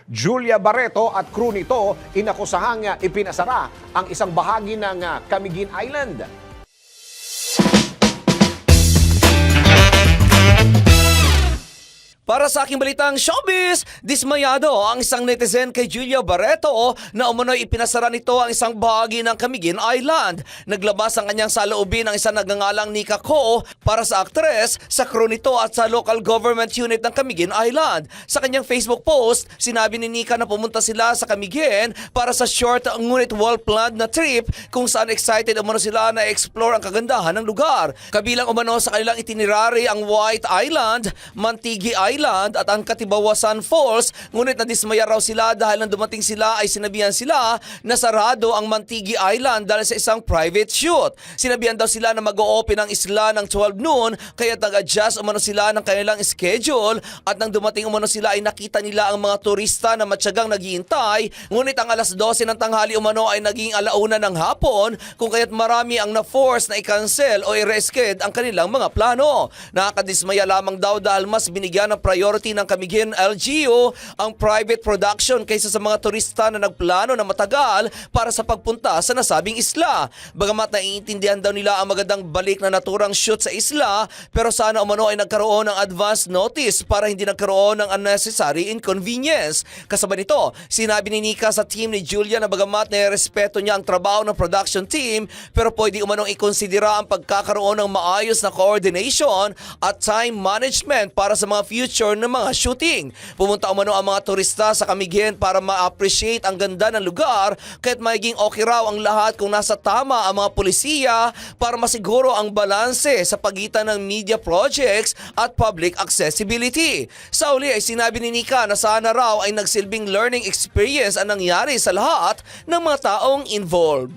Julia Barreto at crew nito inakusahang ipinasara ang isang bahagi ng Camiguin Island. Para sa aking balitang showbiz, dismayado ang isang netizen kay Julia Barreto na umano'y ipinasara nito ang isang bahagi ng Camiguin Island. Naglabas ang kanyang saloobin ng isang nagngangalang Nika Ko para sa aktres, sa crew nito at sa local government unit ng Camiguin Island. Sa kanyang Facebook post, sinabi ni Nika na pumunta sila sa Camiguin para sa short ngunit well-planned na trip kung saan excited umano sila na explore ang kagandahan ng lugar. Kabilang umano sa kanilang itinerary ang White Island, Mantigi Island at ang Katibawasan Falls, ngunit nadismaya raw sila dahil nang dumating sila ay sinabihan sila na sarado ang Mantigi Island dahil sa isang private shoot. Sinabihan daw sila na mag-o-open ang isla ng 12 noon kaya nag-adjust umano sila ng kanilang schedule at nang dumating umano sila ay nakita nila ang mga turista na matyagang naghihintay, ngunit ang alas 12 ng tanghali umano ay naging alauna ng hapon kung kaya't marami ang na-force na i-cancel o i-reschedule ang kanilang mga plano. Nakakadismaya lamang daw dahil mas binigyan ng priority ng Camiguin LGU ang private production kaysa sa mga turista na nagplano na matagal para sa pagpunta sa nasabing isla. Bagamat naiintindihan daw nila ang magandang balik na naturang shoot sa isla, pero sana umano ay nagkaroon ng advance notice para hindi nagkaroon ng unnecessary inconvenience. Kasabay nito, sinabi ni Nika sa team ni Julia na bagamat nairespeto niya ang trabaho ng production team, pero pwede umanong ikonsidera ang pagkakaroon ng maayos na coordination at time management para sa mga future ng mga shooting. Pumunta umano ang mga turista sa Camiguin para ma-appreciate ang ganda ng lugar kahit magiging okay raw ang lahat kung nasa tama ang mga pulisiya para masiguro ang balanse sa pagitan ng media projects at public accessibility. Sa uli ay sinabi ni Nika na sana raw ay nagsilbing learning experience ang nangyari sa lahat ng mga taong involved.